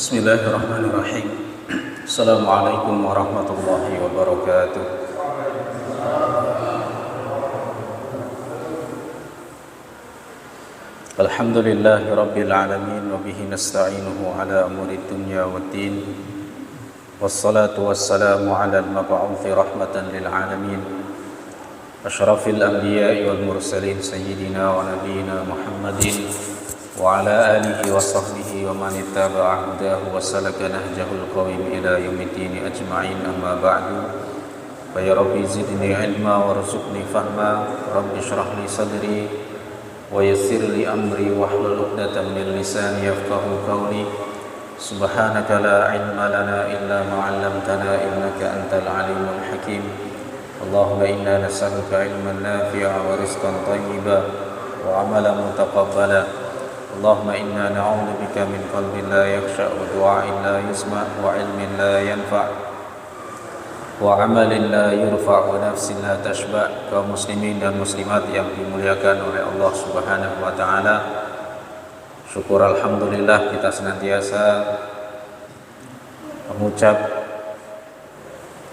Bismillahirrahmanirrahim. Assalamualaikum warahmatullahi wabarakatuh. Alhamdulillahi rabbil alamin wa bihi nasta'inuhu ala umuri dunya waddin. Wassalatu wassalamu ala al-mab'uthi rahmatan lil alamin. Asyrafil anbiya'i wal mursalin sayyidina wa nabiyyina Muhammadin wa ala alihi wa sahbihi wa man ittaba'a hudahu wa salaka nahjahul qawim ila yaumiddin ajma'in, amma ba'du. Fa ya rabbi zidni ilma warzuqni fahma, rabbi shrah li sadri wa yassir li amri wahlul 'uqdatam min lisani yafqahu qawli. Subhanaka la ilma lana illa ma 'allamtana innaka antal alimul hakim. Allahumma inna nas'aluka ilman nafi'a wa rizqan thayyiban wa 'amalan mutaqabbala. Allahumma inna na'udzubika min qalbin la yakhsha wa du'a'in la yusma' wa 'ilmin la yanfa' wa 'amalin la yurfa' wa nafsin la tashba'. Kaum muslimin dan muslimat yang dimuliakan oleh Allah Subhanahu wa taala, syukur alhamdulillah kita senantiasa mengucap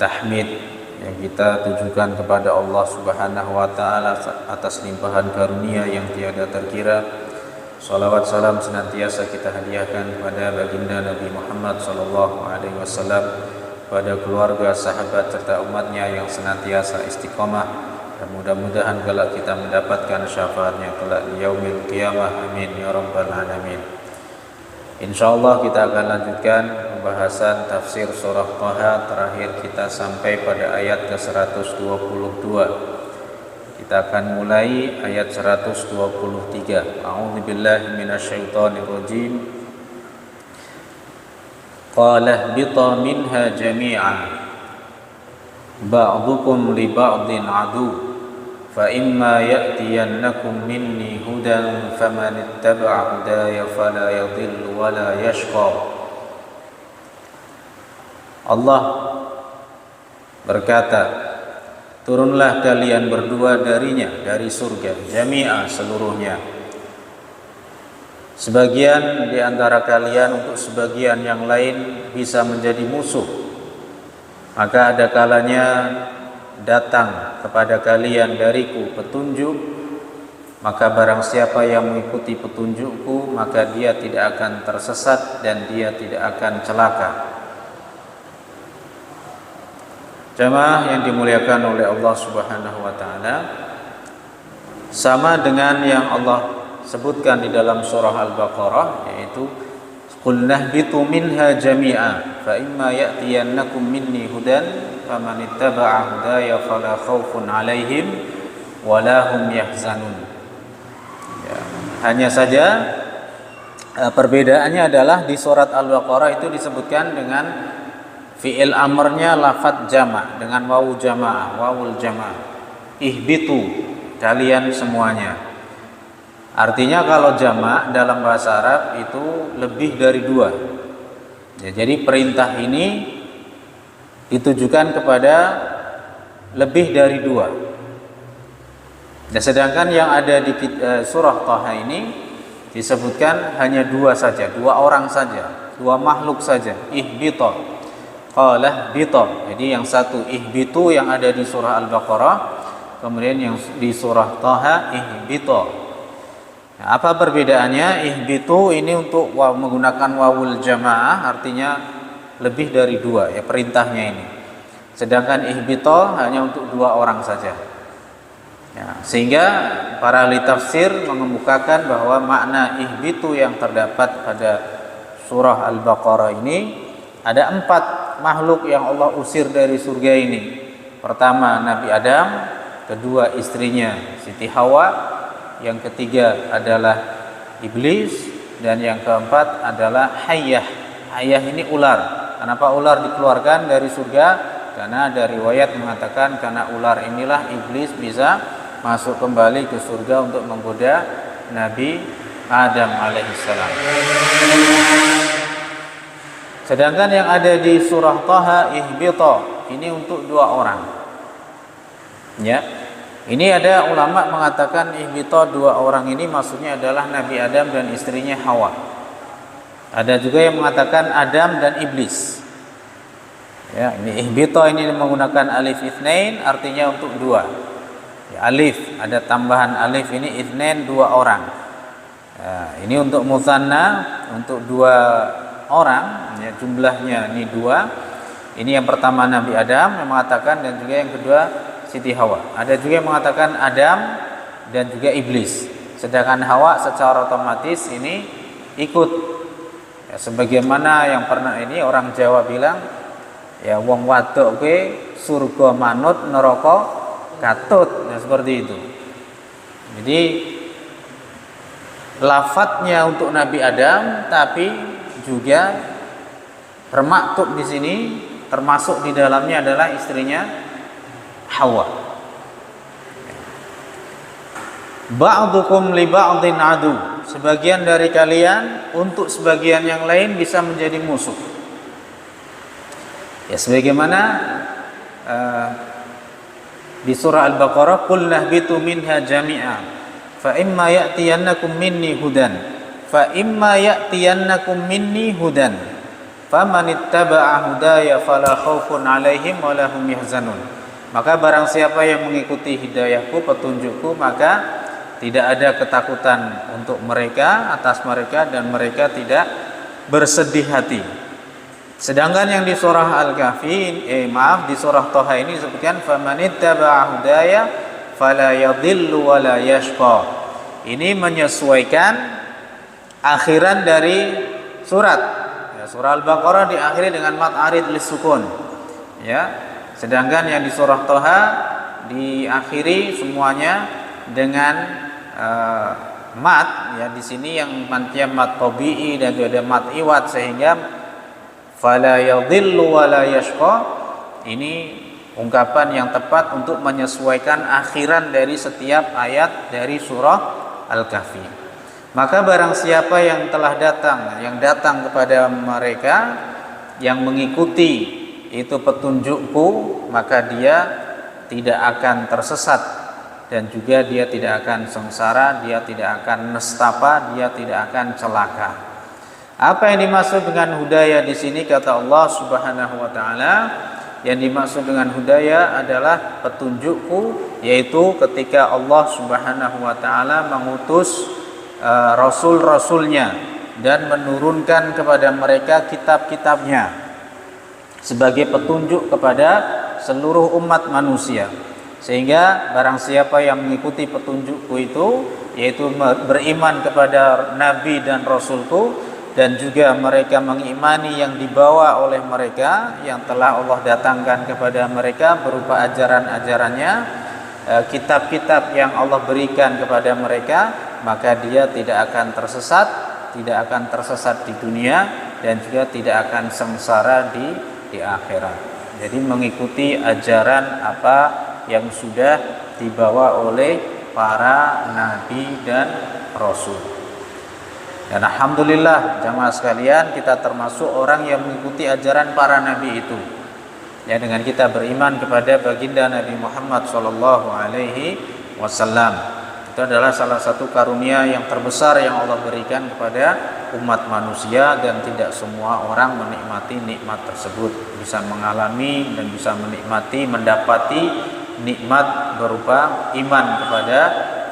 tahmid yang kita tujukan kepada Allah Subhanahu wa taala atas limpahan karunia yang tiada terkira. Salawat salam senantiasa kita hadiahkan kepada baginda Nabi Muhammad sallallahu alaihi wasallam, pada keluarga, sahabat serta umatnya yang senantiasa istiqomah, dan mudah-mudahan kelak kita mendapatkan syafaatnya kelak di yaumil qiyamah. Amin ya rabbal alamin. Insyaallah kita akan lanjutkan pembahasan tafsir surah Thaha. Terakhir kita sampai pada ayat ke-122. Kita akan mulai ayat 123. A'udzubillahi minasyaitonir rajim. Qala ihbita minha jami'an ba'dukum li ba'din adu fa imma ya'tiyannakum minni hudan faman ittaba'a hudaya fala yadhillu wa la yashqa. Allah berkata, turunlah kalian berdua darinya, dari surga, jami'a, seluruhnya. Sebagian di antara kalian untuk sebagian yang lain bisa menjadi musuh. Maka ada kalanya datang kepada kalian dariku petunjuk, maka barang siapa yang mengikuti petunjukku, maka dia tidak akan tersesat dan dia tidak akan celaka. Jamaah yang dimuliakan oleh Allah Subhanahu wa taala, sama dengan yang Allah sebutkan di dalam surah Al-Baqarah, yaitu qul nahbitu minha jami'a fa imma ya'tiyannakum minni hudan faman ittaba'a hudaya fala khaufun 'alaihim wa la hum yahzanun. Ya, hanya saja perbedaannya adalah di surat Al-Baqarah itu disebutkan dengan fi'il amrnya lafadz jama' dengan wawu jamaah, wawul jamaah. Ihbitu, kalian semuanya. Artinya kalau jama' dalam bahasa Arab itu lebih dari dua. Ya, jadi perintah ini ditujukan kepada lebih dari dua. Dan sedangkan yang ada di surah Thaha ini disebutkan hanya dua saja, dua orang saja, dua makhluk saja. Ihbita, qala bita. Jadi yang satu ihbitu yang ada di surah Al-Baqarah, kemudian yang di surah Thaha ihbita. Nah, apa perbedaannya? Ihbitu ini untuk menggunakan wawul jamaah, artinya lebih dari dua, ya perintahnya ini. Sedangkan ihbita hanya untuk dua orang saja. Ya, sehingga para ahli tafsir mengemukakan bahwa makna ihbitu yang terdapat pada surah Al-Baqarah ini ada 4 makhluk yang Allah usir dari surga ini. Pertama Nabi Adam, kedua istrinya Siti Hawa, yang ketiga adalah iblis, dan yang keempat adalah hayyah. Hayyah ini ular. Kenapa ular dikeluarkan dari surga? Karena ada riwayat mengatakan karena ular inilah iblis bisa masuk kembali ke surga untuk menggoda Nabi Adam alaihissalam. Sedangkan yang ada di surah Thaha ihbita ini untuk 2 orang. Ya. Ini ada ulama mengatakan ihbita 2 orang ini maksudnya adalah Nabi Adam dan istrinya Hawa. Ada juga yang mengatakan Adam dan iblis. Ya, ini ihbito ini menggunakan alif itsnain, artinya untuk dua. Ya, alif ada tambahan alif ini itsnain, dua orang. Ya, ini untuk mutsanna, untuk dua orang, ya, jumlahnya ini dua. Ini yang pertama Nabi Adam yang mengatakan, dan juga yang kedua Siti Hawa. Ada juga yang mengatakan Adam dan juga iblis. Sedangkan Hawa secara otomatis ini ikut. Ya, sebagaimana yang pernah ini orang Jawa bilang, ya wong wadok ke surga manut neraka katut. Nah, seperti itu. Jadi lafadznya untuk Nabi Adam, tapi juga termaktub di sini, termasuk di dalamnya adalah istrinya Hawa. Ba'dukum li ba'din adu. Sebagian dari kalian untuk sebagian yang lain bisa menjadi musuh. Ya, sebagaimana di surah Al-Baqarah, qul nahbitu minha jami'a fa imma ya'tiyannakum minni hudan famanittaba'a hudaya fala khaufun 'alaihim wa lahum yahzanun. Maka barang siapa yang mengikuti hidayahku, petunjukku, maka tidak ada ketakutan untuk mereka, atas mereka, dan mereka tidak bersedih hati. Sedangkan yang di surah Al-Kahfi, di surah Thaha ini disebutkan famanittaba'a hudaya fala yadhillu wa la yashqa. Ini menyesuaikan akhiran dari surat. Ya, surah Al-Baqarah diakhiri dengan mat arid lisukun. Ya. Sedangkan yang di surah Thaha diakhiri semuanya dengan mat. Ya, di sini yang matnya mat tabi'i dan juga ada mat iwat, sehingga fala yadhillu wa la yashqa ini ungkapan yang tepat untuk menyesuaikan akhiran dari setiap ayat dari surah Al-Kahfi. Maka barang siapa yang telah datang, yang datang kepada mereka, yang mengikuti itu petunjukku, maka dia tidak akan tersesat, dan juga dia tidak akan sengsara, dia tidak akan nestapa, dia tidak akan celaka. Apa yang dimaksud dengan hudaya di sini, kata Allah Subhanahu wa taala, yang dimaksud dengan hudaya adalah petunjukku, yaitu ketika Allah Subhanahu wa taala mengutus rasul-rasulnya dan menurunkan kepada mereka kitab-kitabnya sebagai petunjuk kepada seluruh umat manusia. Sehingga barang siapa yang mengikuti petunjukku itu, yaitu beriman kepada nabi dan rasulku, dan juga mereka mengimani yang dibawa oleh mereka yang telah Allah datangkan kepada mereka berupa ajaran-ajarannya, kitab-kitab yang Allah berikan kepada mereka, maka dia tidak akan tersesat di dunia, dan juga tidak akan sengsara di akhirat. Jadi mengikuti ajaran apa yang sudah dibawa oleh para nabi dan rasul. Dan alhamdulillah jamaah sekalian, kita termasuk orang yang mengikuti ajaran para nabi itu. Ya, dengan kita beriman kepada baginda Nabi Muhammad sallallahu alaihi wasallam. Itu adalah salah satu karunia yang terbesar yang Allah berikan kepada umat manusia, dan tidak semua orang menikmati nikmat tersebut, bisa mengalami dan bisa menikmati, mendapati nikmat berupa iman kepada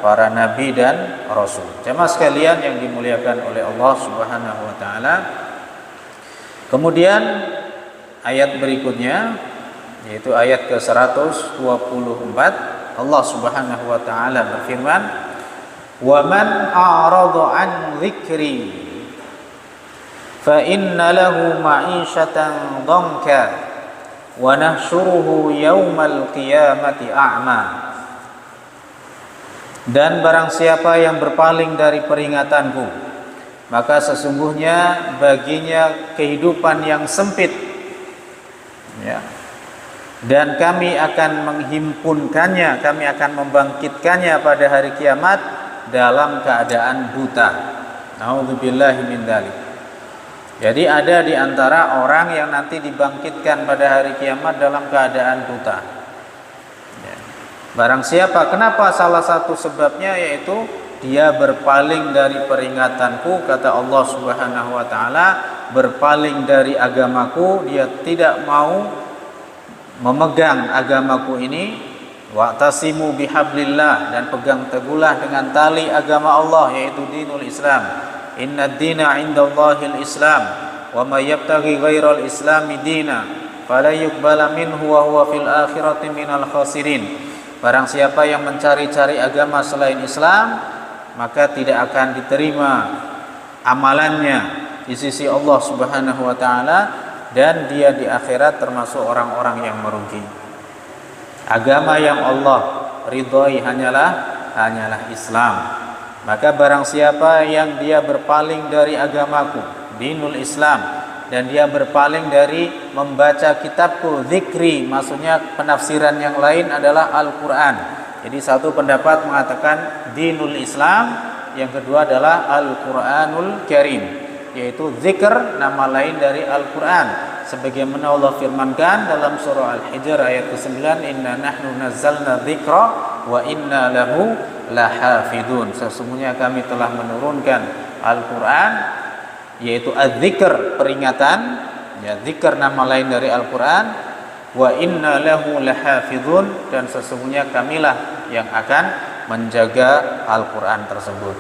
para nabi dan rasul. Jemaah sekalian yang dimuliakan oleh Allah Subhanahu wa taala. Kemudian ayat berikutnya, yaitu ayat ke-124, Allah Subhanahu wa taala berfirman, "Wa man a'rada 'an dzikri fa inna lahu ma'isyatan dhanka wa nahsyuruhu yaumal qiyamati a'ma." Dan barang siapa yang berpaling dari peringatanku, maka sesungguhnya baginya kehidupan yang sempit, ya. Dan kami akan menghimpunkannya, kami akan membangkitkannya pada hari kiamat dalam keadaan buta. Nauzubillahi min dzalik. Jadi ada di antara orang yang nanti dibangkitkan pada hari kiamat dalam keadaan buta. Barang siapa, kenapa? Salah satu sebabnya yaitu dia berpaling dari peringatanku, kata Allah Subhanahu wa taala, berpaling dari agamaku, dia tidak mau memegang agamaku ini. Wa'tasimu bihablillah, dan pegang teguhlah dengan tali agama Allah, yaitu dinul Islam. Inna dina indallahil Islam, wa may yabtaghi ghairal islami dina fala yuqbala minhu wa huwa fil akhirati minal khasirin. Barang siapa yang mencari-cari agama selain Islam, maka tidak akan diterima amalannya di sisi Allah Subhanahu wa taala, dan dia di akhirat termasuk orang-orang yang merugi. Agama yang Allah ridhoi hanyalah Islam. Maka barang siapa yang dia berpaling dari agamaku, dinul Islam, dan dia berpaling dari membaca kitabku, zikri, maksudnya penafsiran yang lain adalah Al-Quran. Jadi satu pendapat mengatakan dinul Islam, yang kedua adalah Al-Quranul Karim, yaitu zikr, nama lain dari Al-Quran. Sebagaimana Allah firmankan dalam surah Al-Hijr ayat ke-9, inna nahnu nazzalna dzikra wa inna lahu lahafidun. Sesungguhnya kami telah menurunkan Al-Quran, yaitu az-zikr, peringatan, ya, zikr nama lain dari Al-Quran, wa inna lahu lahafidun, dan sesungguhnya kamilah yang akan menjaga Al-Quran tersebut.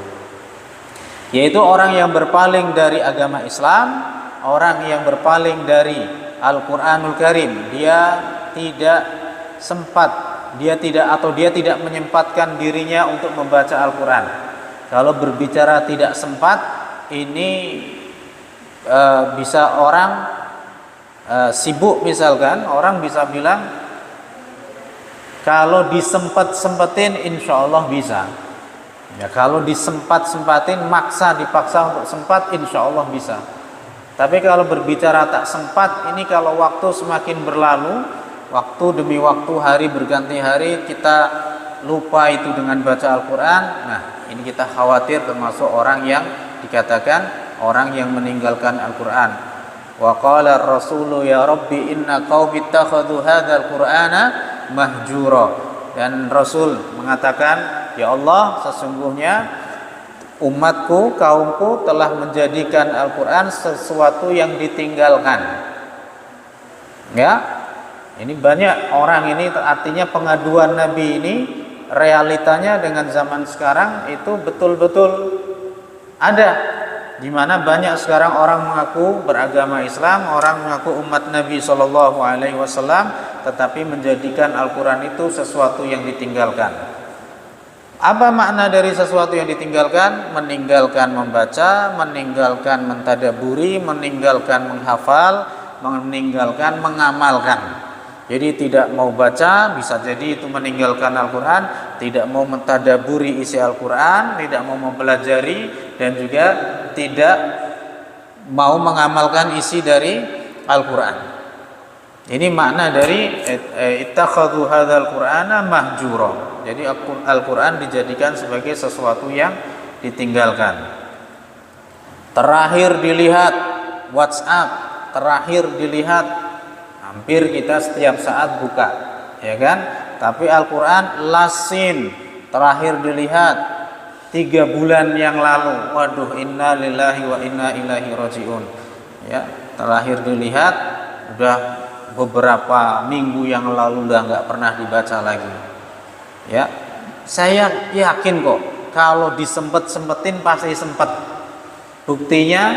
Yaitu orang yang berpaling dari agama Islam, orang yang berpaling dari Al-Quranul Karim, dia tidak sempat, dia tidak menyempatkan dirinya untuk membaca Al-Quran. Kalau berbicara tidak sempat, ini bisa orang sibuk, misalkan orang bisa bilang kalau disempet-sempetin insya Allah bisa. Ya, kalau disempat-sempatin, dipaksa untuk sempat, insya Allah bisa. Tapi kalau berbicara tak sempat, ini kalau waktu semakin berlalu, waktu demi waktu, hari berganti hari, kita lupa itu dengan baca Al-Quran. Nah, ini kita khawatir termasuk orang yang dikatakan orang yang meninggalkan Al-Quran. Wa qala ar-rasulu ya rabbi inna qaumi ittakhadhu hadzal qur'ana mahjura. Dan Rasul mengatakan, ya Allah, sesungguhnya umatku, kaumku telah menjadikan Al-Quran sesuatu yang ditinggalkan. Ya, ini banyak orang ini, artinya pengaduan Nabi ini realitanya dengan zaman sekarang itu betul-betul ada, di mana banyak sekarang orang mengaku beragama Islam, orang mengaku umat Nabi Shallallahu Alaihi Wasallam, tetapi menjadikan Al-Quran itu sesuatu yang ditinggalkan. Apa makna dari sesuatu yang ditinggalkan? Meninggalkan membaca, meninggalkan mentadaburi, meninggalkan menghafal, meninggalkan mengamalkan. Jadi tidak mau baca, bisa jadi itu meninggalkan Al-Quran, tidak mau mentadaburi isi Al-Quran, tidak mau mempelajari, dan juga tidak mau mengamalkan isi dari Al-Quran. Ini makna dari ittakhadhu hadzal qur'ana mahjura. Jadi Al-Quran dijadikan sebagai sesuatu yang ditinggalkan. Terakhir dilihat WhatsApp, terakhir dilihat, hampir kita setiap saat buka, ya kan? Tapi Al-Quran lasin, terakhir dilihat 3 bulan yang lalu. Waduh, inna lillahi wa inna ilaihi rajiun. Ya, terakhir dilihat udah beberapa minggu yang lalu, udah nggak pernah dibaca lagi. Ya, saya yakin kok kalau disempet-sempetin pasti sempet. Buktinya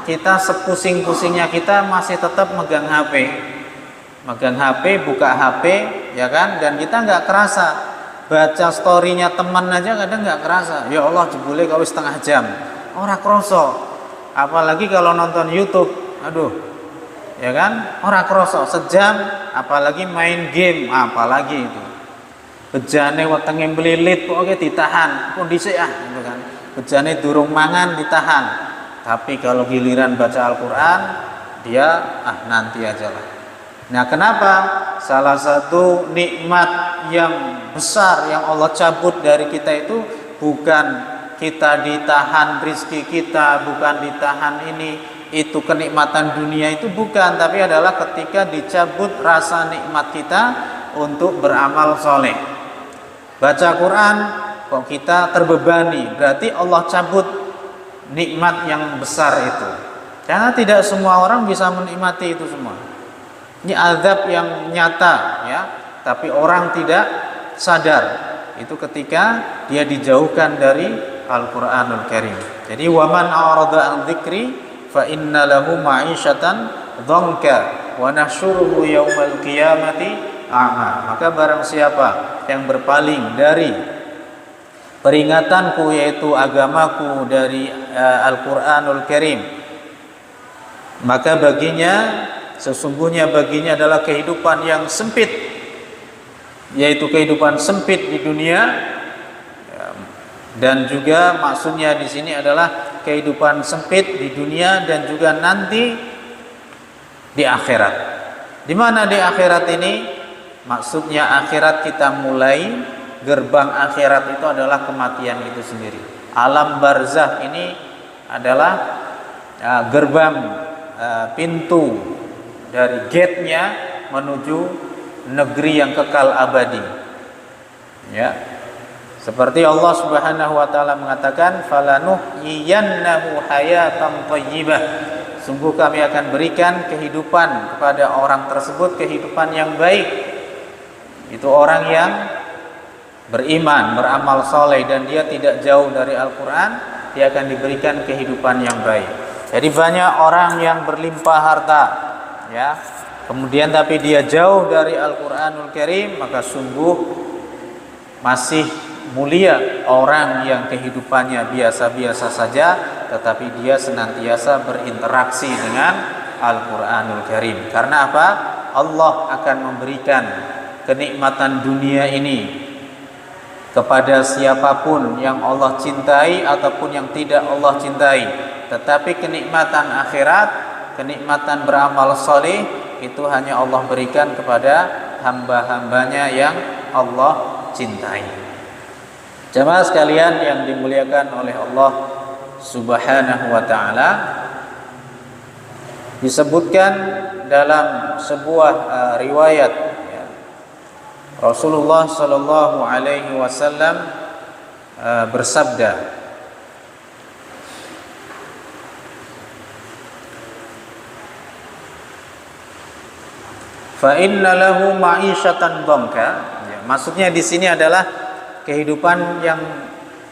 kita sepusing-pusingnya kita masih tetap megang HP, buka HP, ya kan? Dan kita nggak kerasa baca storynya teman aja kadang nggak kerasa. Ya Allah, jebule kau setengah jam, ora kroso. Apalagi kalau nonton YouTube, aduh, ya kan, ora kroso sejam. Apalagi main game, apalagi itu bejane wetenge melilit kok ditahan kondisi gitu kan, bejane durung mangan ditahan. Tapi kalau giliran baca Al-Quran, dia nanti aja lah. Nah, kenapa? Salah satu nikmat yang besar yang Allah cabut dari kita itu bukan kita ditahan rizki kita, bukan ditahan itu kenikmatan dunia itu, bukan, tapi adalah ketika dicabut rasa nikmat kita untuk beramal soleh. Baca Quran kok kita terbebani, berarti Allah cabut nikmat yang besar itu. Karena tidak semua orang bisa menikmati itu semua. Ini azab yang nyata ya, tapi orang tidak sadar. Itu ketika dia dijauhkan dari Al-Qur'anul Karim. Jadi waman a'rada an dzikri fa inna lahu ma'isyatan dhanka wa nahsyuruhu yaumal qiyamati a'ma. Maka barang siapa yang berpaling dari peringatanku, yaitu agamaku, dari Al-Qur'anul Karim, maka sesungguhnya baginya adalah kehidupan yang sempit, yaitu kehidupan sempit di dunia, dan juga maksudnya di sini adalah kehidupan sempit di dunia dan juga nanti di akhirat. Di mana di akhirat ini? Maksudnya akhirat kita mulai, gerbang akhirat itu adalah kematian itu sendiri. Alam barzakh ini adalah gerbang, pintu dari gate-nya menuju negeri yang kekal abadi. Ya. Seperti Allah Subhanahu wa taala mengatakan, "Falanuhyiyannahu hayatan thayyibah." Sungguh kami akan berikan kehidupan kepada orang tersebut, kehidupan yang baik. Itu orang yang beriman, beramal soleh, dan dia tidak jauh dari Al-Quran, dia akan diberikan kehidupan yang baik. Jadi banyak orang yang berlimpah harta, ya, kemudian tapi dia jauh dari Al-Quranul Karim, maka sungguh masih mulia orang yang kehidupannya biasa-biasa saja, tetapi dia senantiasa berinteraksi dengan Al-Quranul Karim. Karena apa? Allah akan memberikan kenikmatan dunia ini kepada siapapun yang Allah cintai ataupun yang tidak Allah cintai. Tetapi kenikmatan akhirat, kenikmatan beramal soleh, itu hanya Allah berikan kepada hamba-hambanya yang Allah cintai. Jamaah sekalian yang dimuliakan oleh Allah Subhanahu wa ta'ala, disebutkan dalam sebuah riwayat, ya, Rasulullah sallallahu alaihi wasallam bersabda, fa inna lahu ma'isyatan dhanka. Ya, maksudnya di sini adalah kehidupan yang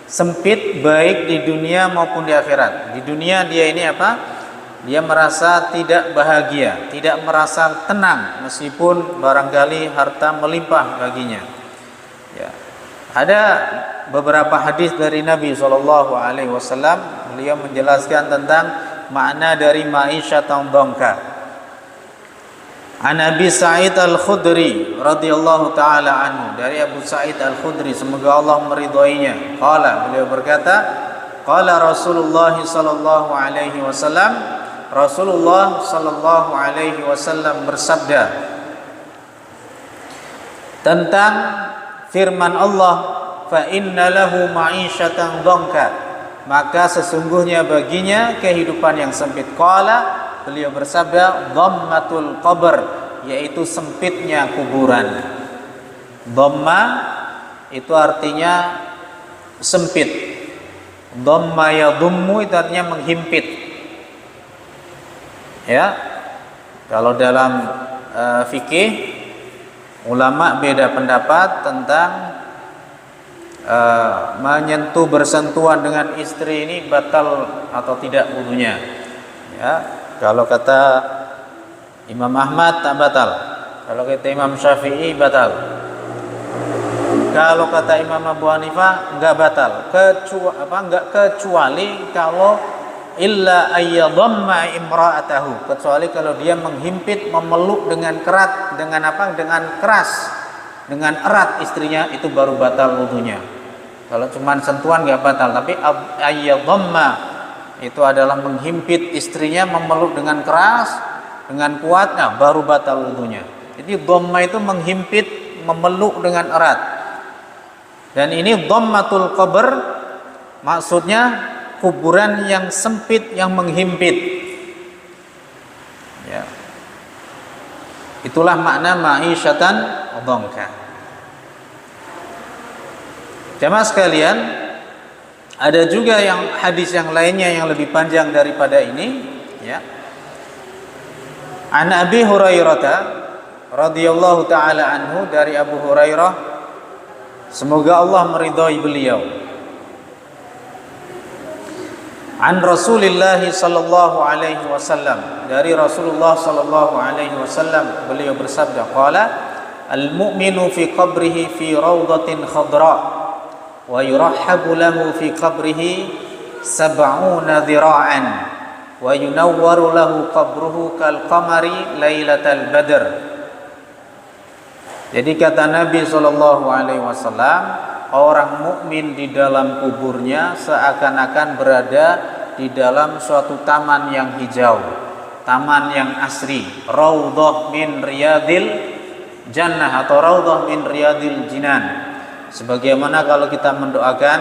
sempit, baik di dunia maupun di akhirat. Di dunia dia ini apa? Dia merasa tidak bahagia, tidak merasa tenang meskipun barangkali harta melimpah baginya. Ya. Ada beberapa hadis dari Nabi SAW, beliau menjelaskan tentang makna dari ma'isyatan dhanka. An Abi Sa'id Al-Khudri radhiyallahu taala anhu, dari Abu Sa'id Al-Khudri, semoga Allah meridhoinya. Qala, beliau berkata, qala Rasulullah sallallahu alaihi wasallam, Rasulullah sallallahu alaihi wasallam bersabda tentang firman Allah, fa inna lahu ma'isyatan dhanka, maka sesungguhnya baginya kehidupan yang sempit. Qala, beliau bersabda, dhammatul qabr, yaitu sempitnya kuburan. Dhamma itu artinya sempit. Dhamma yadhummu itu artinya menghimpit. Ya. Kalau dalam fikih, ulama beda pendapat tentang menyentuh, bersentuhan dengan istri ini batal atau tidak wudunya. Ya. Kalau kata Imam Ahmad tak batal, kalau kata Imam Syafi'i batal, kalau kata Imam Abu Hanifah enggak batal, kecuali kalau illa ayyadhamma imra'atahu, kecuali kalau dia menghimpit, memeluk dengan kerat, dengan apa? Dengan keras, dengan erat istrinya, itu baru batal wudunya. Kalau cuma sentuhan enggak batal, tapi ayyadhamma itu adalah menghimpit istrinya, memeluk dengan keras, dengan kuatnya, baru batal wudunya. Jadi dhamma itu menghimpit, memeluk dengan erat. Dan ini dhammatul qabr, maksudnya kuburan yang sempit, yang menghimpit. Ya. Itulah makna ma'isyatan dhanka. Jamaah sekalian, ada juga yang hadis yang lainnya yang lebih panjang daripada ini, ya. An Abi Hurairah radhiyallahu taala anhu, dari Abu Hurairah, semoga Allah meridhai beliau. An Rasulillah sallallahu alaihi wasallam, dari Rasulullah sallallahu alaihi wasallam, beliau bersabda, qala al-mu'minu fi qabrihi fi rawdatin khadra wa yurahhabu lahu fi qabrihi sab'una dhira'an wa yunawwaru lahu qabruhu kal qamari lailatal badr. Jadi kata Nabi sallallahu alaihi wasallam, orang mukmin di dalam kuburnya seakan-akan berada di dalam suatu taman yang hijau, taman yang asri, raudhah min riyadil jannah atau raudhah min riyadil jinan. Sebagaimana kalau kita mendoakan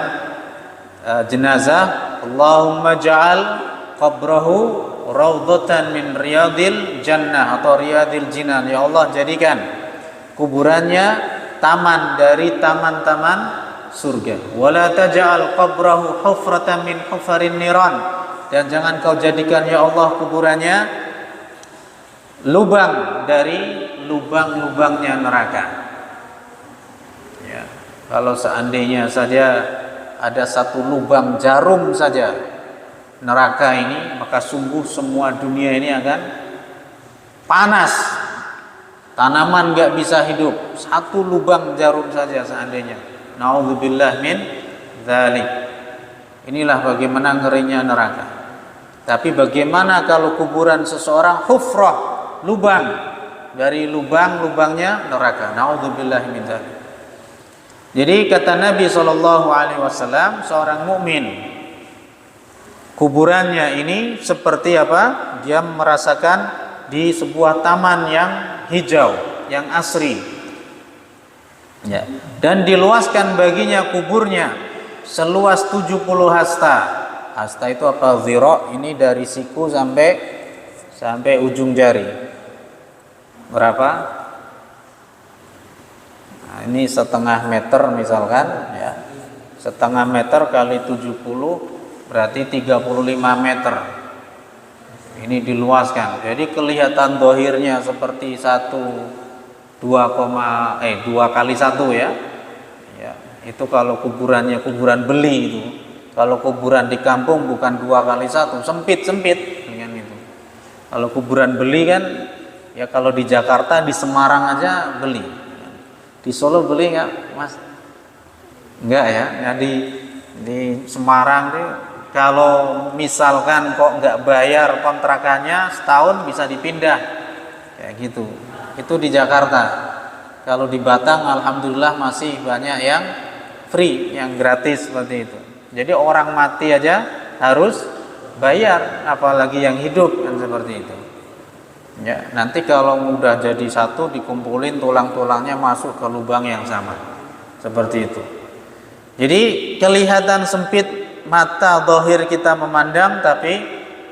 jenazah, Allahumma ja'al qabrahu raudhatan min riyadil jannah atau riyadil jinan. Ya Allah, jadikan kuburannya taman dari taman-taman surga. Wala taj'al qabrahu hufratan min hufarin niran, dan jangan kau jadikan ya Allah kuburannya lubang dari lubang-lubangnya neraka. Ya, kalau seandainya saja ada satu lubang jarum saja neraka ini, maka sungguh semua dunia ini akan panas. Tanaman gak bisa hidup, satu lubang jarum saja seandainya. Na'udzubillah min dzalik. Inilah bagaimana ngerinya neraka. Tapi bagaimana kalau kuburan seseorang hufrah, lubang dari lubang-lubangnya neraka. Na'udzubillah min dzalik. Jadi kata Nabi SAW, seorang mukmin kuburannya ini seperti apa? Dia merasakan di sebuah taman yang hijau, yang asri, ya. Dan diluaskan baginya kuburnya seluas 70 hasta. Hasta itu apa? Zira, ini dari siku sampai ujung jari. Berapa? Nah, ini setengah meter misalkan, ya. Setengah meter kali 70 berarti 35 meter. Ini diluaskan, jadi kelihatan dohirnya seperti 2 kali 1 ya. Ya, itu kalau kuburannya kuburan beli itu. Kalau kuburan di kampung bukan 2 kali 1, sempit kan itu. Kalau kuburan beli kan, ya kalau di Jakarta, di Semarang aja beli. Di Solo beli nggak, Mas? Enggak ya. Ya di Semarang tuh, kalau misalkan kok nggak bayar kontrakannya setahun bisa dipindah, kayak gitu. Itu di Jakarta. Kalau di Batang, alhamdulillah masih banyak yang free, yang gratis seperti itu. Jadi orang mati aja harus bayar, apalagi yang hidup kan seperti itu. Ya, nanti kalau udah jadi satu dikumpulin tulang-tulangnya masuk ke lubang yang sama, seperti itu. Jadi kelihatan sempit mata zahir kita memandang, tapi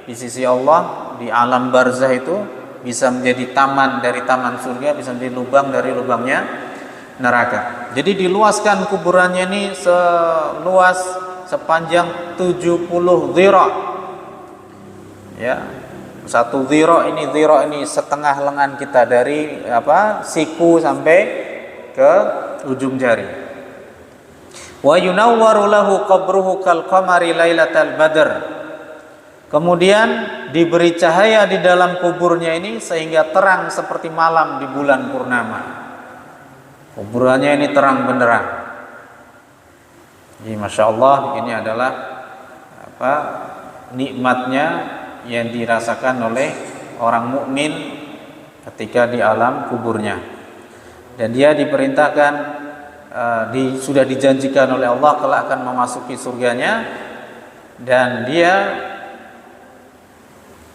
di sisi Allah di alam barzah itu bisa menjadi taman dari taman surga, bisa menjadi lubang dari lubangnya neraka. Jadi diluaskan kuburannya ini sepanjang 70 dhira. Ya. Satu dhira ini setengah lengan kita, dari siku sampai ke ujung jari. Wa yunawwaru lahu qabruhu kal qamari lailatal badr. Kemudian diberi cahaya di dalam kuburnya ini sehingga terang seperti malam di bulan purnama. Kuburannya ini terang benderang. Jadi Masya Allah, ini adalah nikmatnya yang dirasakan oleh orang mukmin ketika di alam kuburnya. Dan dia diperintahkan, sudah dijanjikan oleh Allah kelak akan memasuki surganya, dan dia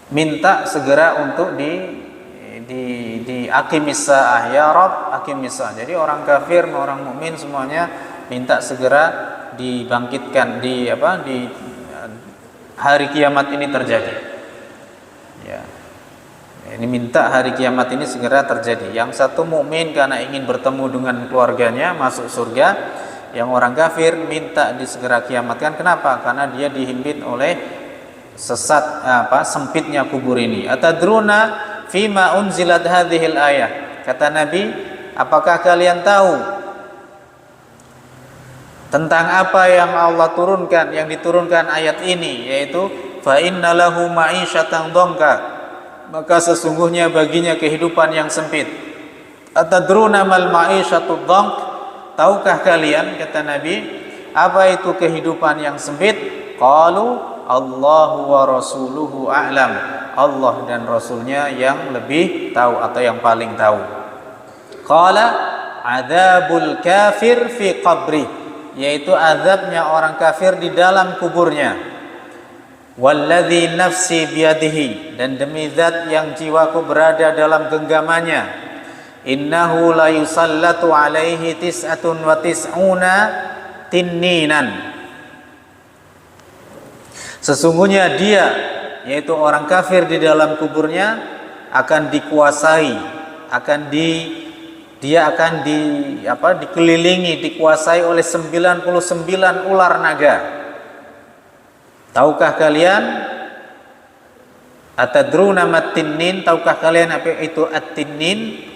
minta segera untuk di akimissaah, ya Rabb akimissaah. Jadi orang kafir, orang mukmin semuanya minta segera dibangkitkan, di hari kiamat ini terjadi. Ya. Ini minta hari kiamat ini segera terjadi. Yang satu mukmin karena ingin bertemu dengan keluarganya masuk surga, yang orang kafir minta disegera kiamatkan. Kenapa? Karena dia dihimpit oleh sempitnya kubur ini. Atadruna fima unzilat hadhil ayah. Kata Nabi, apakah kalian tahu tentang apa yang Allah turunkan, yang diturunkan ayat ini, yaitu fa innalahu ma'isyatan dhanka, maka sesungguhnya baginya kehidupan yang sempit. Atadruna mal ma'isyatu dhank, tahukah kalian, kata Nabi, apa itu kehidupan yang sempit? Qalu Allahu wa rasuluhu a'lam, Allah dan Rasulnya yang lebih tahu atau yang paling tahu. Qala adzabul kafir fi qabri, yaitu azabnya orang kafir di dalam kuburnya. Walladzi nafsi biyadihi, dan demi zat yang jiwaku berada dalam genggamannya, innahu la yusallatu alaihi tis'atun wa tis'una tinninan, sesungguhnya dia, yaitu orang kafir di dalam kuburnya, akan dikuasai, dia akan dikelilingi, dikuasai oleh 99 ular naga. Tahukah kalian? Atadruna mat-tinnin, tahukah kalian apa itu at-tinnin?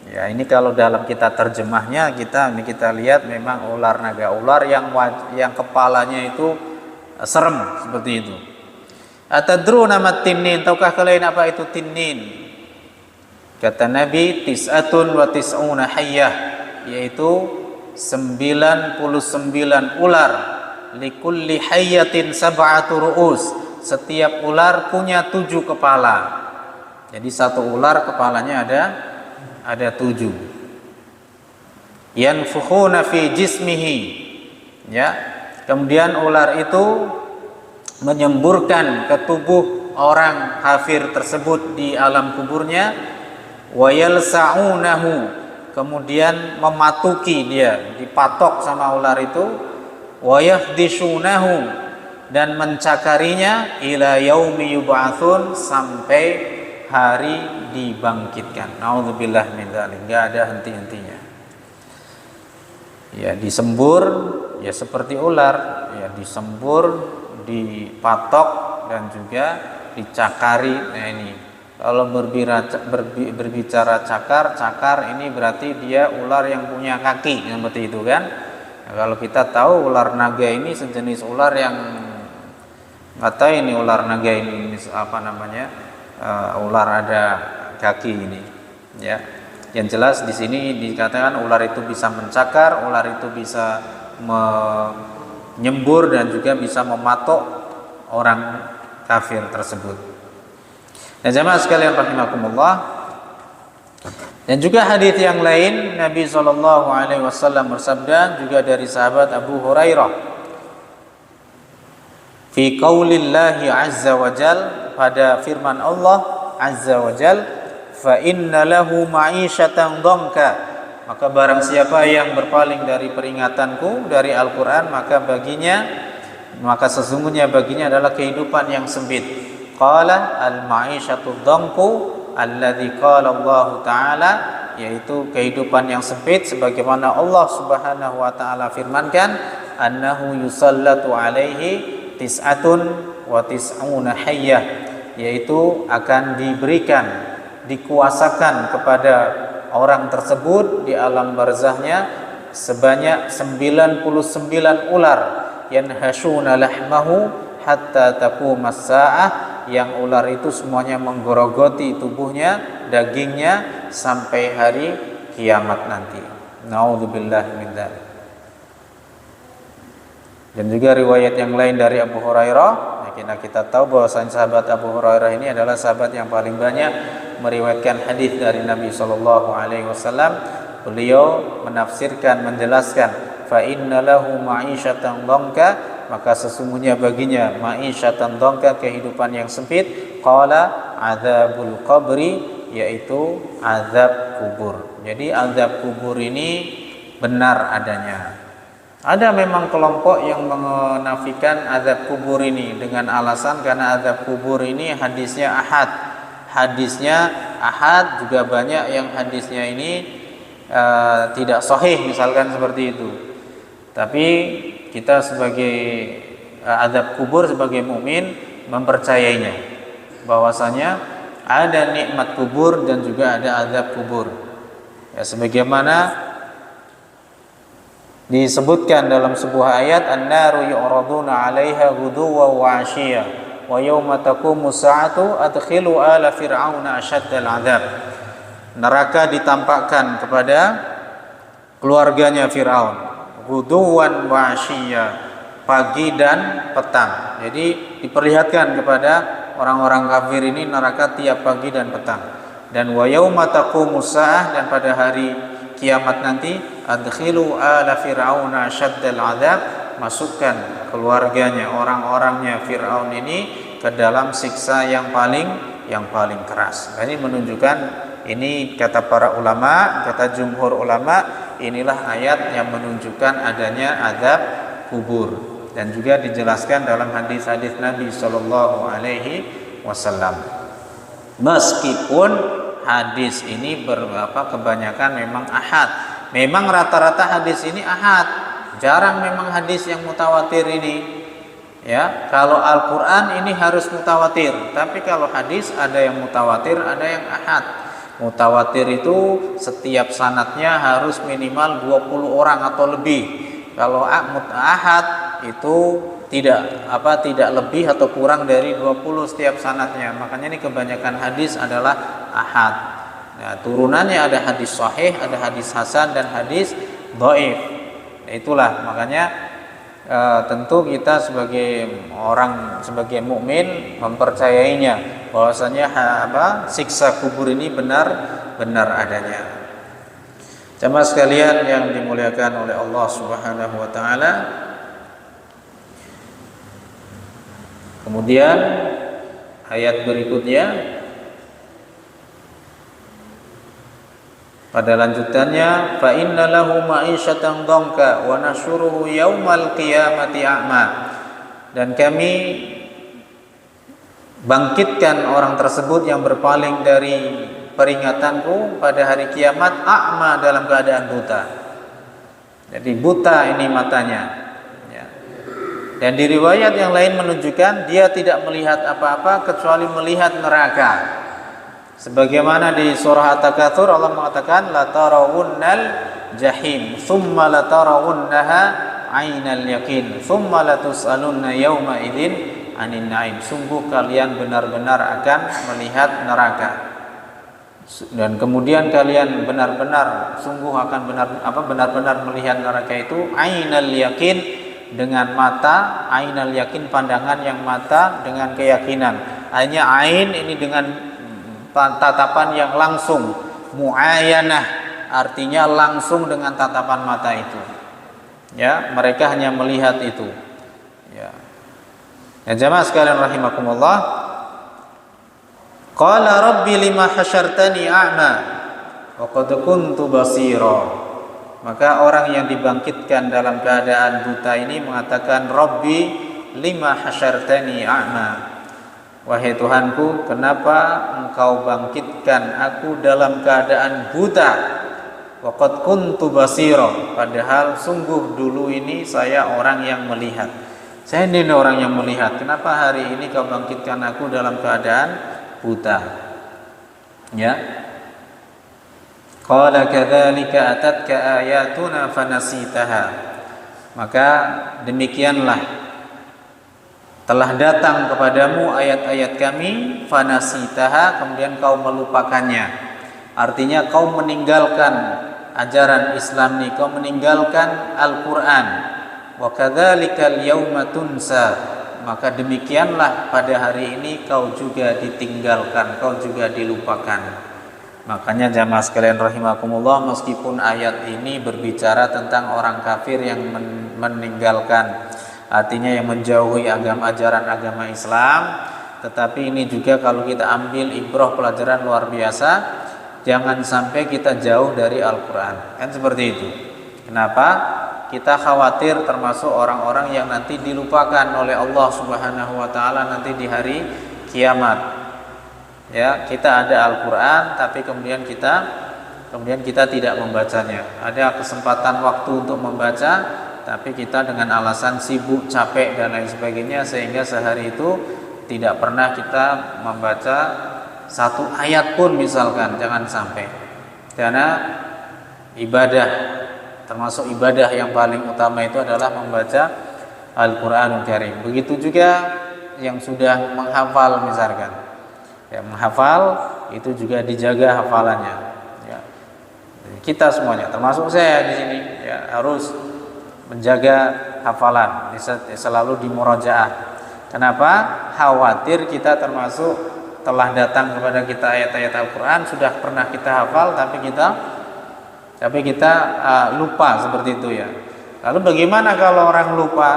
Ya, ini kalau dalam kita terjemahnya kita lihat memang ular naga, ular yang kepalanya itu serem seperti itu. Atadruna mat-tinnin, tahukah kalian apa itu tinnin? Kata Nabi, tis'atun wa tis'una hayyah, yaitu 99 ular. Likulli hayyatin sab'atu ru'us, setiap ular punya 7 kepala. Jadi satu ular kepalanya ada 7. Yanfukhuna fi jismihi, ya. Kemudian ular itu menyemburkan ke tubuh orang kafir tersebut di alam kuburnya, wa yalsa'unahu, kemudian mematuki dia, dipatok sama ular itu, wa yahdishunahu, dan mencakarinya, ila yaumi yub'atsun, sampai hari dibangkitkan. Nauzubillah min dzalik, enggak ada henti-hentinya. Ya, disembur ya seperti ular, ya disembur, dipatok, dan juga dicakari. Nah ini kalau berbicara cakar ini berarti dia ular yang punya kaki, seperti itu kan. Nah, kalau kita tahu ular naga ini sejenis ular yang nggak tahu ini ular naga ini apa namanya, ular ada kaki ini, ya. Yang jelas di sini dikatakan ular itu bisa mencakar, ular itu bisa menyembur, dan juga bisa mematok orang kafir tersebut. Dan jamaah sekalian rahimakumullah, dan juga hadis yang lain Nabi SAW bersabda juga dari sahabat Abu Hurairah, fi qaulillahi azza wa jal, pada firman Allah azza wa jal, fa inna lahu ma'isyatan dhanka, maka barang siapa yang berpaling dari peringatanku, dari Al-Quran, maka sesungguhnya baginya adalah kehidupan yang sempit. Qala al-ma'isyatu dhanku alladzi qala Allah Ta'ala, yaitu kehidupan yang sempit sebagaimana Allah Subhanahu wa taala firmankan, annahu yusallatu alaihi tis'atun wa tis'una hayyah, yaitu akan dikuasakan kepada orang tersebut di alam barzahnya sebanyak 99 ular, yanhashuna lahmahu hatta taqumas saah, yang ular itu semuanya menggorogoti tubuhnya, dagingnya, sampai hari kiamat nanti. Nauzubillah min dzalik. Dan juga riwayat yang lain dari Abu Hurairah, kita tahu bahwasanya sahabat Abu Hurairah ini adalah sahabat yang paling banyak meriwayatkan hadis dari Nabi sallallahu alaihi wasallam. Beliau menafsirkan, menjelaskan, fa inna lahu ma'isyatan dhanka, maka sesungguhnya baginya ma'isyatan dhanka, kehidupan yang sempit. Qala adzabul qabri, yaitu azab kubur. Jadi azab kubur ini benar adanya. Ada memang kelompok yang menafikan azab kubur ini dengan alasan karena azab kubur ini hadisnya ahad. Hadisnya ahad, juga banyak yang hadisnya ini tidak sahih, misalkan seperti itu. Tapi kita sebagai azab kubur, sebagai mukmin mempercayainya, bahwasanya ada nikmat kubur dan juga ada azab kubur. Ya, sebagaimana disebutkan dalam sebuah ayat, an-naru yu'raduna 'alaiha ghuduwwan wa 'ashiyya wa yauma taqumu sa'atu adkhilu ala fir'auna asyaddal 'adzab. Neraka ditampakkan kepada keluarganya Firaun, ghuduwwan wa 'ashiyya, pagi dan petang. Jadi diperlihatkan kepada orang-orang kafir ini neraka tiap pagi dan petang. Dan wa yauma taqumu sa'ah, dan pada hari kiamat nanti, adkhilu ala fir'auna asyaddal 'adzab, masukkan keluarganya, orang-orangnya Firaun ini ke dalam siksa yang paling keras. Ini menunjukkan, ini kata para ulama, kata jumhur ulama, inilah ayat yang menunjukkan adanya azab kubur, dan juga dijelaskan dalam hadis-hadis Nabi Shallallahu Alaihi Wasallam. Meskipun hadis ini kebanyakan memang ahad, memang rata-rata hadis ini ahad, jarang memang hadis yang mutawatir ini. Ya, kalau Al-Quran ini harus mutawatir, tapi kalau hadis ada yang mutawatir, ada yang ahad. Mutawatir itu setiap sanadnya harus minimal 20 orang atau lebih. Kalau ahad itu tidak lebih atau kurang dari 20 setiap sanadnya. Makanya ini kebanyakan hadis adalah ahad. Nah, turunannya ada hadis sahih, ada hadis hasan, dan hadis dhaif. Itulah makanya tentu kita sebagai orang, sebagai mukmin mempercayainya, bahwasanya siksa kubur ini benar adanya. Jamaah sekalian yang dimuliakan oleh Allah Subhanahu wa taala. Kemudian ayat berikutnya, pada lanjutannya, fa inna lahu ma'isyatan dhanka wa nahsyuruhu yaumal qiyamati a'ma, dan kami bangkitkan orang tersebut yang berpaling dari peringatanku pada hari kiamat a'ma, dalam keadaan buta. Jadi buta ini matanya, ya. Dan di riwayat yang lain menunjukkan dia tidak melihat apa-apa kecuali melihat neraka. Sebagaimana di surah At-Takatsur Allah mengatakan, la tarawunnal jahim thumma la tarawunnaha 'ainal yaqin thumma la tus'alunna yawma idzin 'anin na'im. Sungguh kalian benar-benar akan melihat neraka, dan kemudian kalian benar-benar benar-benar melihat neraka itu 'ainal yaqin, dengan mata, 'ainal yaqin pandangan yang mata dengan keyakinan. Hanya ain ini dengan tatapan yang langsung, mu'ayanah artinya langsung dengan tatapan mata itu. Ya, mereka hanya melihat itu. Ya. Ya, jamaah sekalian rahimakumullah. Qala rabbi lima hasyartani a'ma wa qad kuntu basira. Maka orang yang dibangkitkan dalam keadaan buta ini mengatakan, Rabbi lima hasyartani a'ma. Wahai Tuhanku, kenapa Engkau bangkitkan aku dalam keadaan buta? Waqad kuntu basira, padahal sungguh dulu ini saya orang yang melihat. Saya ini orang yang melihat. Kenapa hari ini Kau bangkitkan aku dalam keadaan buta? Ya. Qala kadzalika atatka ayatuna fanasitaha. Maka demikianlah telah datang kepadamu ayat-ayat kami, fanasitaha, kemudian kau melupakannya. Artinya kau meninggalkan ajaran Islam ini, kau meninggalkan Al-Quran. Wa kadzalikal yauma tunsa, maka demikianlah pada hari ini kau juga ditinggalkan, kau juga dilupakan. Makanya jamaah sekalian rahimakumullah, meskipun ayat ini berbicara tentang orang kafir yang meninggalkan, artinya yang menjauhi ajaran agama Islam, tetapi ini juga kalau kita ambil ibrah, pelajaran luar biasa, jangan sampai kita jauh dari Al-Quran. Kan seperti itu. Kenapa? Kita khawatir termasuk orang-orang yang nanti dilupakan oleh Allah Subhanahu wa taala nanti di hari kiamat. Ya, kita ada Al-Quran tapi kemudian kita tidak membacanya. Ada kesempatan waktu untuk membaca, tapi kita dengan alasan sibuk, capek dan lain sebagainya, sehingga sehari itu tidak pernah kita membaca satu ayat pun misalkan, jangan sampai. Karena ibadah, termasuk ibadah yang paling utama itu adalah membaca Al-Qur'anul Karim. Begitu juga yang sudah menghafal misalkan, ya, menghafal itu juga dijaga hafalannya, ya. Kita semuanya, termasuk saya di sini, ya, harus menjaga hafalan, selalu di murojaah. Kenapa? Khawatir kita termasuk telah datang kepada kita ayat-ayat Al-Quran, sudah pernah kita hafal, tapi kita lupa seperti itu, ya. Lalu bagaimana kalau orang lupa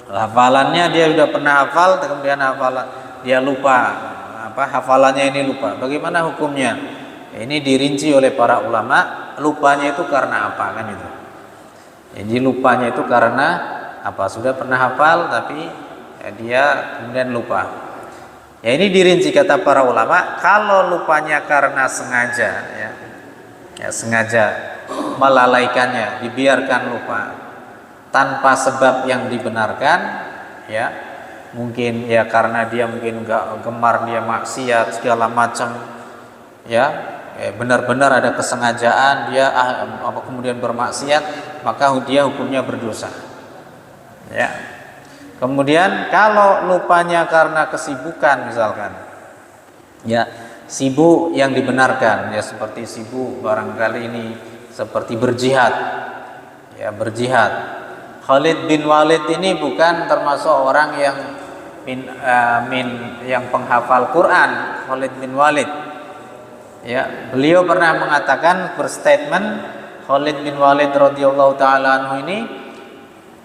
hafalannya, dia sudah pernah hafal, kemudian dia lupa, hafalannya ini lupa, bagaimana hukumnya? Ini dirinci oleh para ulama, lupanya itu karena apa, kan itu. Jadi lupanya itu karena apa? Sudah pernah hafal tapi ya, dia kemudian lupa. Ya, ini dirinci kata para ulama. Kalau lupanya karena sengaja, ya sengaja melalaikannya, dibiarkan lupa tanpa sebab yang dibenarkan, ya mungkin ya karena dia mungkin nggak gemar, dia maksiat segala macam, ya benar-benar ada kesengajaan dia kemudian bermaksiat, maka dia hukumnya berdosa, ya. Kemudian kalau lupanya karena kesibukan misalkan, ya sibuk yang dibenarkan, ya seperti sibuk barangkali ini seperti berjihad, ya berjihad. Khalid bin Walid ini bukan termasuk orang yang yang penghafal Quran. Khalid bin Walid, ya beliau pernah mengatakan, berstatement, Khalid bin Walid radhiyallahu taala anhu ini,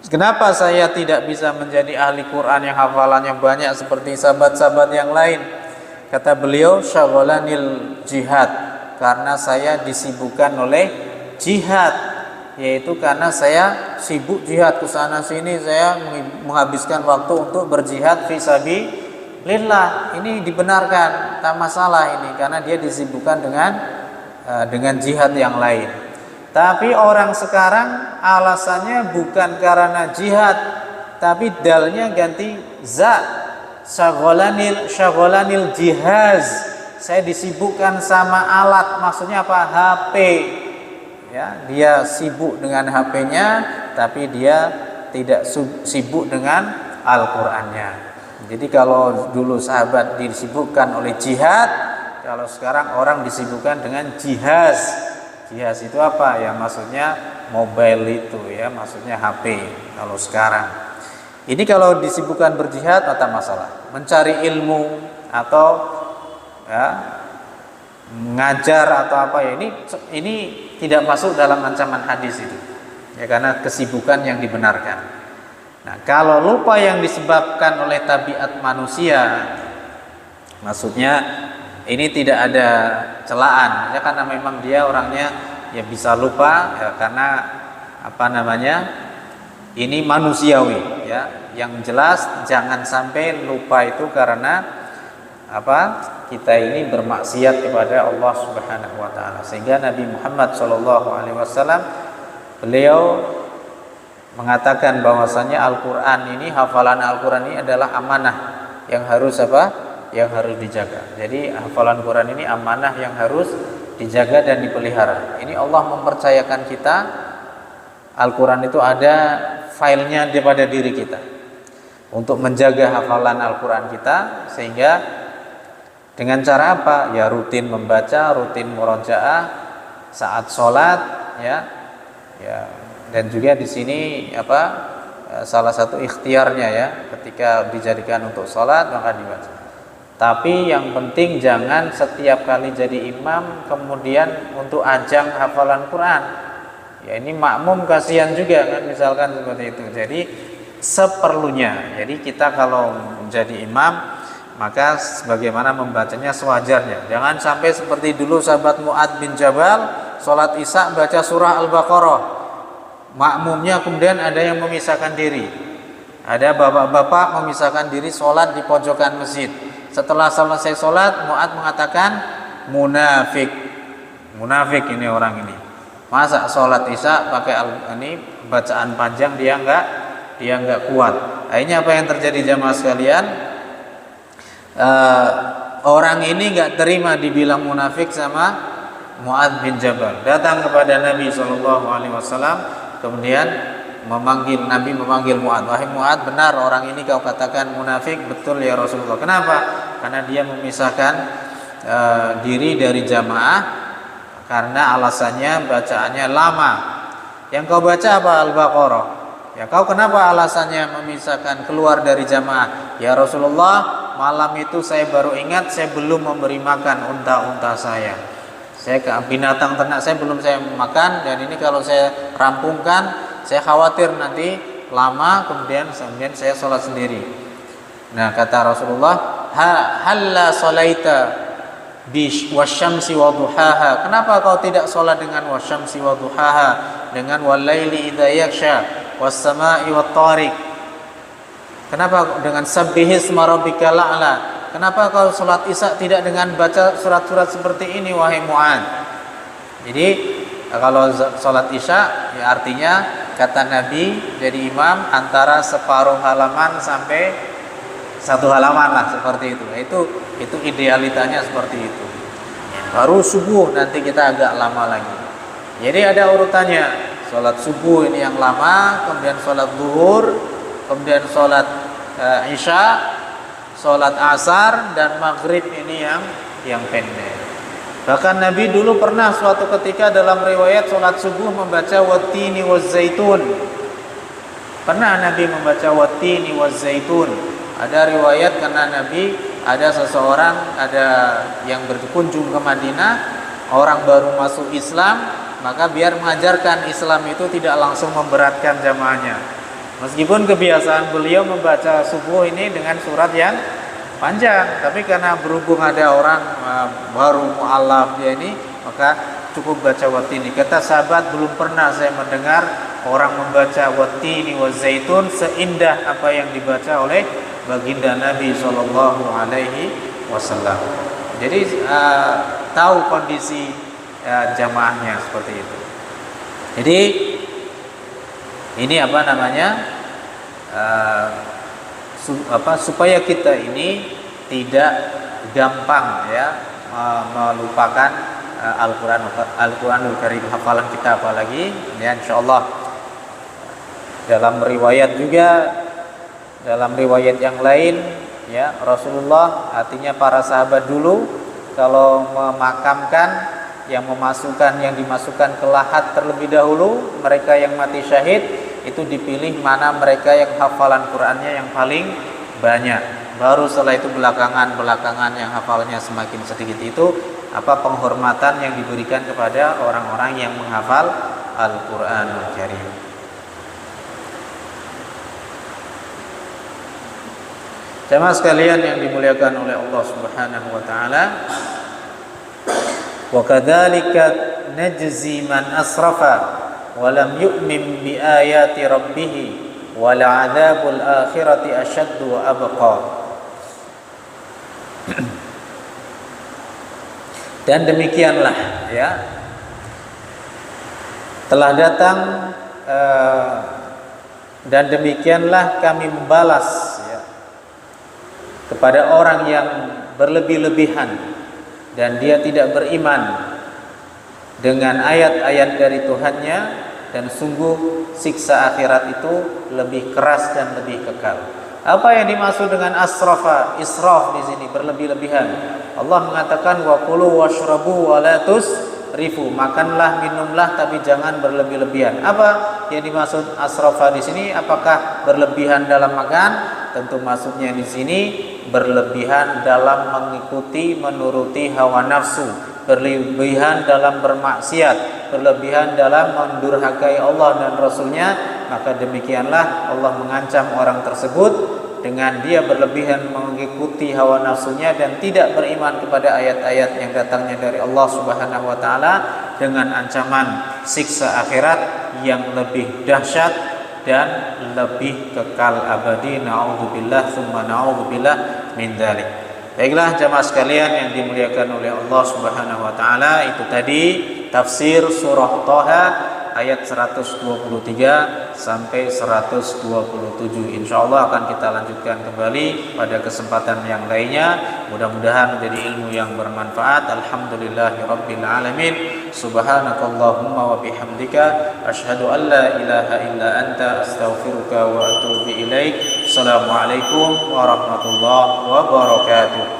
kenapa saya tidak bisa menjadi ahli Quran yang hafalannya banyak seperti sahabat-sahabat yang lain? Kata beliau, syaghalanil jihad, karena saya disibukkan oleh jihad, yaitu karena saya sibuk jihad ke sana sini, saya menghabiskan waktu untuk berjihad fi sabilillah. Ini dibenarkan, tak masalah ini, karena dia disibukkan dengan jihad yang lain. Tapi orang sekarang alasannya bukan karena jihad, tapi dalnya ganti za, syaghalanil jihaz, saya disibukkan sama alat. Maksudnya apa? HP, ya dia sibuk dengan HP-nya, tapi dia tidak sibuk dengan Al-Qur'annya. Jadi kalau dulu sahabat disibukkan oleh jihad, kalau sekarang orang disibukkan dengan jihaz. Jihaz itu apa? Ya maksudnya mobile itu, ya maksudnya HP kalau sekarang. Ini kalau disibukkan berjihad, tak masalah. Mencari ilmu atau ya mengajar atau apa, ya ini tidak masuk dalam ancaman hadis itu, ya karena kesibukan yang dibenarkan. Nah, kalau lupa yang disebabkan oleh tabiat manusia, maksudnya ini tidak ada celaan, ya karena memang dia orangnya ya bisa lupa, ya karena ini manusiawi, ya. Yang jelas jangan sampai lupa itu karena kita ini bermaksiat kepada Allah Subhanahu wa taala. Sehingga Nabi Muhammad SAW beliau mengatakan bahwasanya Al-Qur'an ini, hafalan Al-Qur'an ini adalah amanah yang harus yang harus dijaga. Jadi hafalan Quran ini amanah yang harus dijaga dan dipelihara. Ini Allah mempercayakan kita, Al-Quran itu ada filenya daripada diri kita untuk menjaga hafalan Al-Quran kita, sehingga dengan cara apa? Ya rutin membaca, rutin murojaah saat sholat, ya dan juga di sini salah satu ikhtiarnya, ya ketika dijadikan untuk sholat maka dibaca. Tapi yang penting jangan setiap kali jadi imam kemudian untuk ajang hafalan Quran. Ya ini makmum kasihan juga kan, misalkan seperti itu. Jadi seperlunya. Jadi kita kalau menjadi imam, maka sebagaimana membacanya sewajarnya. Jangan sampai seperti dulu sahabat Mu'adz bin Jabal sholat isya baca surah Al-Baqarah, makmumnya kemudian ada yang memisahkan diri. Ada bapak-bapak memisahkan diri sholat di pojokan masjid. Setelah selesai sholat, Mu'adz mengatakan munafik ini orang ini. Masa sholat isya pakai ini bacaan panjang dia nggak kuat. Akhirnya apa yang terjadi jamaah sekalian? Orang ini nggak terima dibilang munafik sama Mu'adz bin Jabal. Datang kepada Nabi SAW, kemudian Nabi memanggil Mu'adz. Wahai Mu'adz, benar orang ini kau katakan munafik? Betul ya Rasulullah. Kenapa? Karena dia memisahkan diri dari jamaah karena alasannya bacaannya lama. Yang kau baca apa? Al-Baqarah. Ya, kau kenapa alasannya memisahkan keluar dari jamaah? Ya Rasulullah, malam itu saya baru ingat saya belum memberi makan unta-unta saya. Saya ke binatang ternak saya belum saya makan, dan ini kalau saya rampungkan saya khawatir nanti lama kemudian saya sholat sendiri. Nah, kata Rasulullah, halla shalaita wasyamsi waduhaha. Kenapa kau tidak sholat dengan wasyamsi waduhaha, dengan walaili idza yaksha was-sama'i wat-tariq? Kenapa dengan sabbihisma rabbikal a'la? Kenapa kau sholat isya tidak dengan baca surat-surat seperti ini, wahai Mu'adz? Jadi kalau sholat isya ya artinya kata Nabi jadi imam antara separuh halaman sampai satu halaman lah, seperti itu. Itu idealitanya seperti itu. Baru subuh nanti kita agak lama lagi. Jadi ada urutannya. Sholat subuh ini yang lama, kemudian sholat zuhur, kemudian sholat isya, sholat asar, dan maghrib ini yang pendek. Bahkan Nabi dulu pernah suatu ketika dalam riwayat sholat subuh membaca wattini wazzaitun. Pernah Nabi membaca wattini wazzaitun. Ada riwayat karena Nabi ada seseorang yang berkunjung ke Madinah, orang baru masuk Islam, maka biar mengajarkan Islam itu tidak langsung memberatkan jamaahnya. Meskipun kebiasaan beliau membaca subuh ini dengan surat yang panjang, tapi karena berhubung ada orang baru mu'alaf dia ini, maka cukup baca wattini. Kata sahabat, belum pernah saya mendengar orang membaca wattini wazzaitun seindah apa yang dibaca oleh baginda Nabi Shallallahu Alaihi Wasallam. Jadi tahu kondisi jamaahnya seperti itu. Jadi ini apa namanya, supaya kita ini tidak gampang ya melupakan Al-Quranul Karim, hafalan kita apalagi ya, insyaallah. Dalam riwayat yang lain ya, Rasulullah, artinya para sahabat dulu kalau memakamkan yang dimasukkan ke lahat terlebih dahulu, mereka yang mati syahid itu dipilih mana mereka yang hafalan Qur'annya yang paling banyak. Baru setelah itu belakangan yang hafalnya semakin sedikit, itu penghormatan yang diberikan kepada orang-orang yang menghafal Al-Qur'anul Karim. Jamaah sekalian yang dimuliakan oleh Allah Subhanahu wa taala, wa kadzalika najzi man asrafa wa lam yu'min bi ayati rabbih wa la'adzabul akhirati ashaddu wa abqa. Dan demikianlah ya, telah datang dan demikianlah kami membalas ya, kepada orang yang berlebih-lebihan dan dia tidak beriman dengan ayat-ayat dari Tuhannya, dan sungguh siksa akhirat itu lebih keras dan lebih kekal. Apa yang dimaksud dengan asrafa? Israf di sini berlebih-lebihan. Allah mengatakan wa kulu washrabu wa la tusrifu, makanlah minumlah tapi jangan berlebih-lebihan. Apa yang dimaksud asrafa di sini? Apakah berlebihan dalam makan? Tentu maksudnya di sini berlebihan dalam mengikuti menuruti hawa nafsu, berlebihan dalam bermaksiat, berlebihan dalam mendurhakai Allah dan Rasulnya. Maka demikianlah Allah mengancam orang tersebut dengan dia berlebihan mengikuti hawa nafsunya dan tidak beriman kepada ayat-ayat yang datangnya dari Allah Subhanahu wa taala, dengan ancaman siksa akhirat yang lebih dahsyat dan lebih kekal abadi. Na'udzubillah tsumma na'udzubillah min dzalik. Baiklah jamaah sekalian yang dimuliakan oleh Allah Subhanahu wa taala, itu tadi tafsir surah Thaha ayat 123 sampai 127. Insyaallah akan kita lanjutkan kembali pada kesempatan yang lainnya. Mudah-mudahan menjadi ilmu yang bermanfaat. Alhamdulillahirabbil alamin. Subhanakallahumma wa bihamdika asyhadu an la ilaha illa anta astaghfiruka wa atubu ilaik. Assalamualaikum warahmatullahi wabarakatuh.